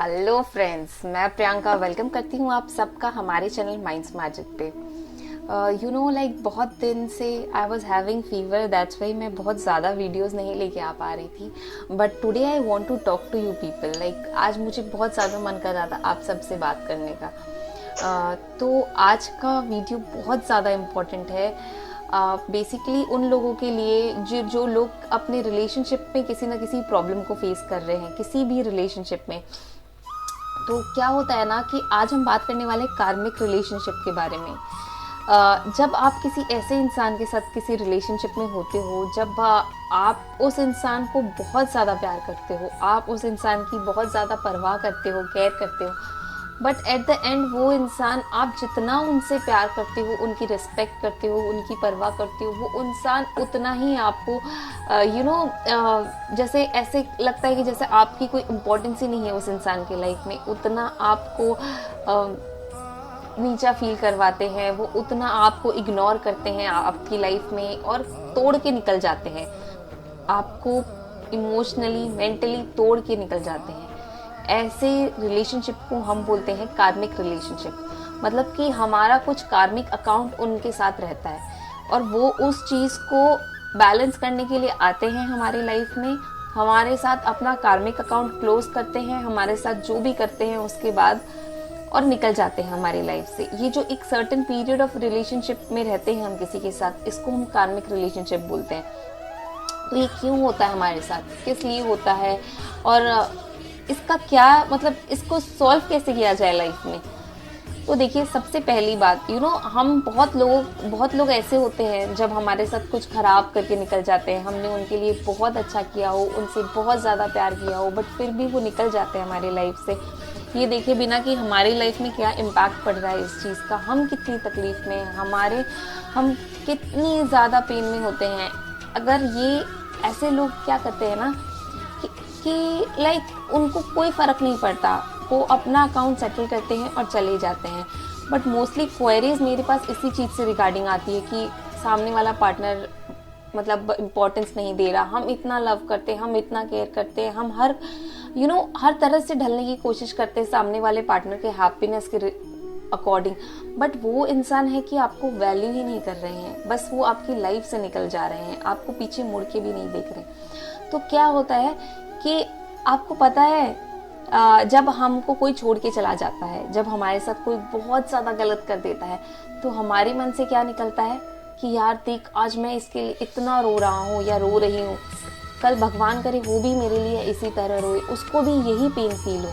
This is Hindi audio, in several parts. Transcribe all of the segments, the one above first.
हेलो फ्रेंड्स, मैं प्रियंका वेलकम करती हूँ आप सबका हमारे चैनल माइंड्स मैजिक पे। बहुत दिन से I was having fever, that's why मैं बहुत ज़्यादा वीडियोस नहीं लेके आ पा रही थी। But today I want to talk to you people. आज मुझे बहुत ज़्यादा मन कर रहा था आप सबसे बात करने का। तो आज का वीडियो बहुत ज़्यादा इम्पोर्टेंट है बेसिकली उन लोगों के लिए जो लोग अपने रिलेशनशिप में किसी ना किसी प्रॉब्लम को फेस कर रहे हैं, किसी भी रिलेशनशिप में। तो क्या होता है ना कि आज हम बात करने वाले कार्मिक रिलेशनशिप के बारे में। जब आप किसी ऐसे इंसान के साथ किसी रिलेशनशिप में होते हो, जब आप उस इंसान को बहुत ज़्यादा प्यार करते हो, आप उस इंसान की बहुत ज़्यादा परवाह करते हो, केयर करते हो, बट एट द एंड वो इंसान, आप जितना उनसे प्यार करते हो, उनकी रिस्पेक्ट करते हो, उनकी परवाह करते हो, वो इंसान उतना ही आपको जैसे ऐसे लगता है कि जैसे आपकी कोई इम्पोर्टेंस ही नहीं है उस इंसान के लाइफ में, उतना आपको नीचा फील करवाते हैं, वो उतना आपको इग्नोर करते हैं आपकी लाइफ में और तोड़ के निकल जाते हैं, आपको इमोशनली मेंटली तोड़ के निकल जाते हैं। ऐसे रिलेशनशिप को हम बोलते हैं कार्मिक रिलेशनशिप। मतलब कि हमारा कुछ कार्मिक अकाउंट उनके साथ रहता है और वो उस चीज़ को बैलेंस करने के लिए आते हैं हमारी लाइफ में, हमारे साथ अपना कार्मिक अकाउंट क्लोज करते हैं, हमारे साथ जो भी करते हैं उसके बाद और निकल जाते हैं हमारी लाइफ से। ये जो एक सर्टेन पीरियड ऑफ रिलेशनशिप में रहते हैं हम किसी के साथ, इसको हम कार्मिक रिलेशनशिप बोलते हैं। तो ये क्यों होता है हमारे साथ, किस लिए होता है और इसका क्या मतलब, इसको सॉल्व कैसे किया जाए लाइफ में। तो देखिए, सबसे पहली बात हम बहुत लोग ऐसे होते हैं जब हमारे साथ कुछ खराब करके निकल जाते हैं, हमने उनके लिए बहुत अच्छा किया हो, उनसे बहुत ज़्यादा प्यार किया हो, बट फिर भी वो निकल जाते हैं हमारी लाइफ से, ये देखे बिना कि हमारी लाइफ में क्या इम्पैक्ट पड़ रहा है इस चीज़ का, हम कितनी तकलीफ में, हम कितनी ज़्यादा पेन में होते हैं। अगर ये ऐसे लोग क्या करते हैं ना कि उनको कोई फ़र्क नहीं पड़ता, वो अपना अकाउंट सेटल करते हैं और चले जाते हैं। बट मोस्टली क्वेरीज मेरे पास इसी चीज़ से रिगार्डिंग आती है कि सामने वाला पार्टनर मतलब इम्पोर्टेंस नहीं दे रहा, हम इतना लव करते हैं, हम इतना केयर करते हैं, हम हर तरह से ढलने की कोशिश करते हैं सामने वाले पार्टनर के हैप्पीनेस के अकॉर्डिंग, बट वो इंसान है कि आपको वैल्यू ही नहीं कर रहे हैं, बस वो आपकी लाइफ से निकल जा रहे हैं, आपको पीछे मुड़ के भी नहीं देख रहे। तो क्या होता है कि आपको पता है, जब हमको कोई छोड़ के चला जाता है, जब हमारे साथ कोई बहुत ज़्यादा गलत कर देता है, तो हमारे मन से क्या निकलता है कि यार देख, आज मैं इसके लिए इतना रो रहा हूँ या रो रही हूँ, कल भगवान करे वो भी मेरे लिए इसी तरह रोए, उसको भी यही पेन फील हो।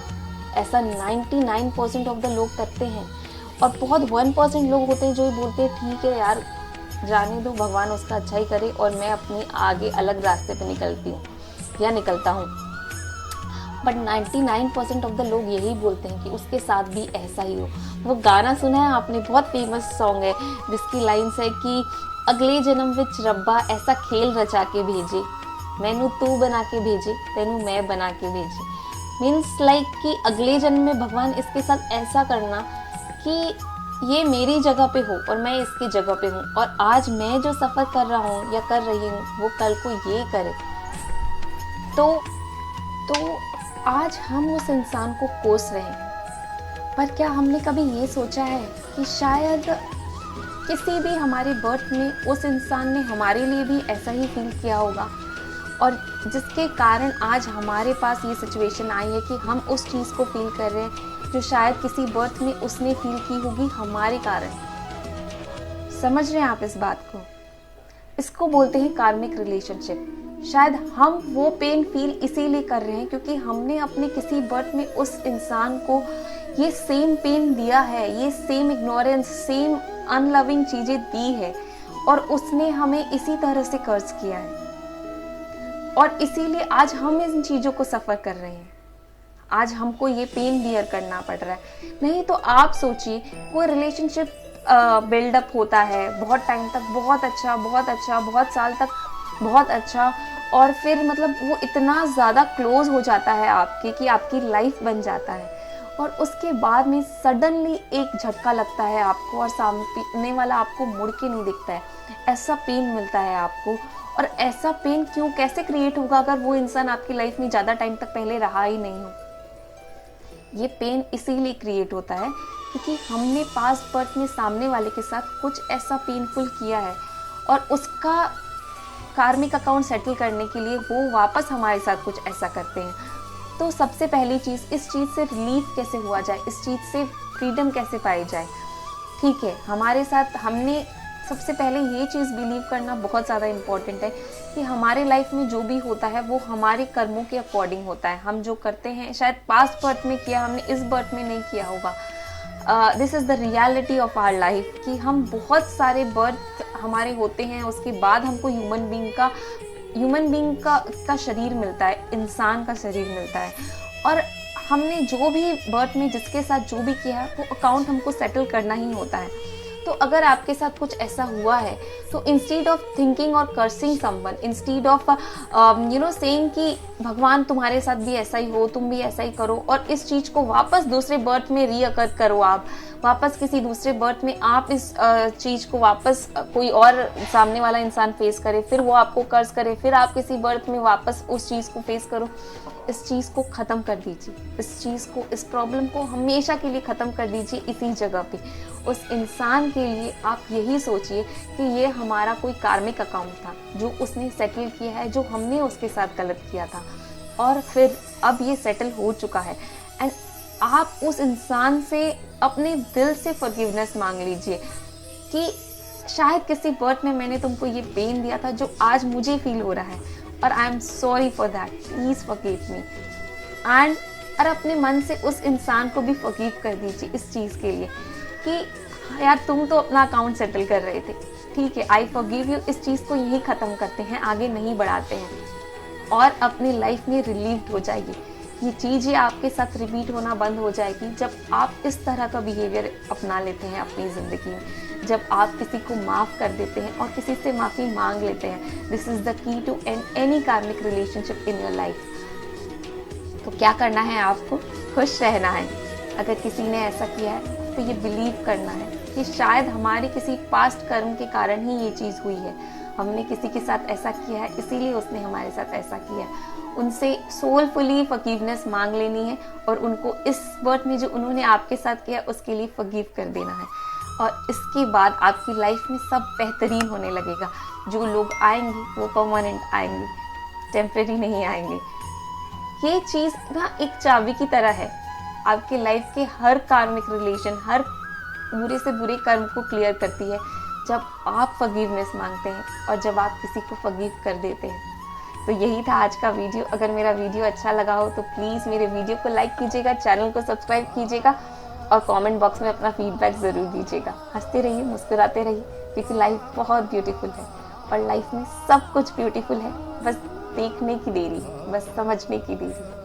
ऐसा 99% ऑफ द लोग करते हैं और बहुत 1% लोग होते हैं जो बोलते हैं ठीक है यार, जाने दो, भगवान उसका अच्छा ही करे और मैं अपनी आगे अलग रास्ते पे निकलती हूँ या निकलता हूँ। बट 99% ऑफ द लोग यही बोलते हैं कि उसके साथ भी ऐसा ही हो। वो गाना सुना है आपने, बहुत फेमस सॉन्ग है जिसकी लाइन्स है कि अगले जन्म विच रब्बा ऐसा खेल रचा के भेजे, मैनू तू बना के भेजे, तेनू मैं बना के भेजे। मीन्स कि अगले जन्म में भगवान इसके साथ ऐसा करना कि ये मेरी जगह पे हो और मैं इसकी जगह पे हूँ, और आज मैं जो सफ़र कर रहा हूँ या कर रही हूँ वो कल को ये करे। तो आज हम उस इंसान को कोस रहे हैं, पर क्या हमने कभी ये सोचा है कि शायद किसी भी हमारे बर्थ में उस इंसान ने हमारे लिए भी ऐसा ही फील किया होगा, और जिसके कारण आज हमारे पास ये सिचुएशन आई है कि हम उस चीज़ को फील कर रहे हैं जो शायद किसी बर्थ में उसने फील की होगी हमारे कारण। समझ रहे हैं आप इस बात को? इसको बोलते हैं कार्मिक रिलेशनशिप। शायद हम वो पेन फील इसीलिए कर रहे हैं क्योंकि हमने अपने किसी बर्थ में उस इंसान को ये सेम पेन दिया है, ये सेम इग्नोरेंस, सेम अनलविंग चीज़ें दी है, और उसने हमें इसी तरह से कर्ज किया है, और इसीलिए आज हम इन चीज़ों को सफ़र कर रहे हैं। आज हमको ये पेन बियर करना पड़ रहा है। नहीं तो आप सोचिए, कोई रिलेशनशिप बिल्डअप होता है बहुत टाइम तक, बहुत अच्छा, बहुत साल तक बहुत अच्छा, और फिर मतलब वो इतना ज़्यादा क्लोज हो जाता है आपके कि आपकी लाइफ बन जाता है, और उसके बाद में सडनली एक झटका लगता है आपको और सामने वाला आपको मुड़ के नहीं दिखता है। ऐसा पेन मिलता है आपको, और ऐसा पेन कैसे क्रिएट होगा अगर वो इंसान आपकी लाइफ में ज़्यादा टाइम तक पहले रहा ही नहीं हो। ये पेन इसीलिए क्रिएट होता है क्योंकि हमने पास्ट बर्थ में सामने वाले के साथ कुछ ऐसा पेनफुल किया है और उसका कार्मिक अकाउंट सेटल करने के लिए वो वापस हमारे साथ कुछ ऐसा करते हैं। तो सबसे पहली चीज़, इस चीज़ से रिलीफ कैसे हुआ जाए, इस चीज़ से फ्रीडम कैसे पाई जाए। ठीक है, हमारे साथ हमने सबसे पहले ये चीज़ बिलीव करना बहुत ज़्यादा इम्पॉर्टेंट है कि हमारे लाइफ में जो भी होता है वो हमारे कर्मों के अकॉर्डिंग होता है। हम जो करते हैं शायद पास्ट बर्थ में किया, हमने इस बर्थ में नहीं किया होगा। This is the reality of our life कि हम बहुत सारे बर्थ हमारे होते हैं, उसके बाद हमको ह्यूमन बीइंग का शरीर मिलता है, इंसान का शरीर मिलता है। और हमने जो भी बर्थ में जिसके साथ जो भी किया है वो अकाउंट हमको सेटल करना ही होता है। तो अगर आपके साथ कुछ ऐसा हुआ है तो इंस्टीड ऑफ थिंकिंग और cursing someone, instead of saying कि भगवान तुम्हारे साथ भी ऐसा ही हो, तुम भी ऐसा ही करो, और इस चीज़ को वापस दूसरे बर्थ में रीअकर करो, आप वापस किसी दूसरे बर्थ में आप इस चीज़ को वापस कोई और सामने वाला इंसान फेस करे, फिर वो आपको कर्ज करे, फिर आप किसी बर्थ में वापस उस चीज़ को फेस करो। इस चीज़ को ख़त्म कर दीजिए, इस चीज़ को, इस प्रॉब्लम को हमेशा के लिए ख़त्म कर दीजिए इसी जगह पे। उस इंसान के लिए आप यही सोचिए कि ये हमारा कोई कार्मिक अकाउंट था जो उसने सेटल किया है, जो हमने उसके साथ गलत किया था, और फिर अब ये सेटल हो चुका है। एंड आप उस इंसान से अपने दिल से फॉरगिवनेस मांग लीजिए कि शायद किसी बर्थ में मैंने तुमको ये पेन दिया था जो आज मुझे फील हो रहा है, और I am sorry for that, please forgive me. And और अपने मन से उस इंसान को भी फॉरगिव कर दीजिए इस चीज़ के लिए कि यार तुम तो अपना अकाउंट सेटल कर रहे थे, ठीक है, आई फॉरगिव यू। इस चीज़ को यही ख़त्म करते हैं, आगे नहीं बढ़ाते हैं और अपनी लाइफ में रिलीव्ड हो जाएगी। ये चीज़ आपके साथ रिपीट होना बंद हो जाएगी जब आप इस तरह का बिहेवियर अपना लेते हैं अपनी ज़िंदगी में, जब आप किसी को माफ़ कर देते हैं और किसी से माफ़ी मांग लेते हैं। This is the key to end any karmic relationship in your life. तो क्या करना है आपको? खुश रहना है। अगर किसी ने ऐसा किया है तो ये बिलीव करना है कि शायद हमारे किसी पास्ट कर्म के कारण ही ये चीज़ हुई है, हमने किसी के साथ ऐसा किया है इसीलिए उसने हमारे साथ ऐसा किया है। उनसे सोलफुली फॉरगिवनेस मांग लेनी है और उनको इस बर्थ में जो उन्होंने आपके साथ किया उसके लिए फॉरगिव कर देना है, और इसके बाद आपकी लाइफ में सब बेहतरीन होने लगेगा। जो लोग आएंगे वो परमानेंट आएंगे, टेम्परेरी नहीं आएंगे। ये चीज़ ना एक चाबी की तरह है, आपके लाइफ के हर कार्मिक रिलेशन, हर बुरे से बुरे कर्म को क्लियर करती है जब आप फॉरगिवनेस मांगते हैं और जब आप किसी को फॉरगिव कर देते हैं। तो यही था आज का वीडियो। अगर मेरा वीडियो अच्छा लगा हो तो प्लीज़ मेरे वीडियो को लाइक कीजिएगा, चैनल को सब्सक्राइब कीजिएगा और कमेंट बॉक्स में अपना फीडबैक ज़रूर दीजिएगा। हंसते रहिए, मुस्कुराते रहिए, क्योंकि लाइफ बहुत ब्यूटीफुल है और लाइफ में सब कुछ ब्यूटीफुल है, बस देखने की देरी है, बस समझने की देरी है।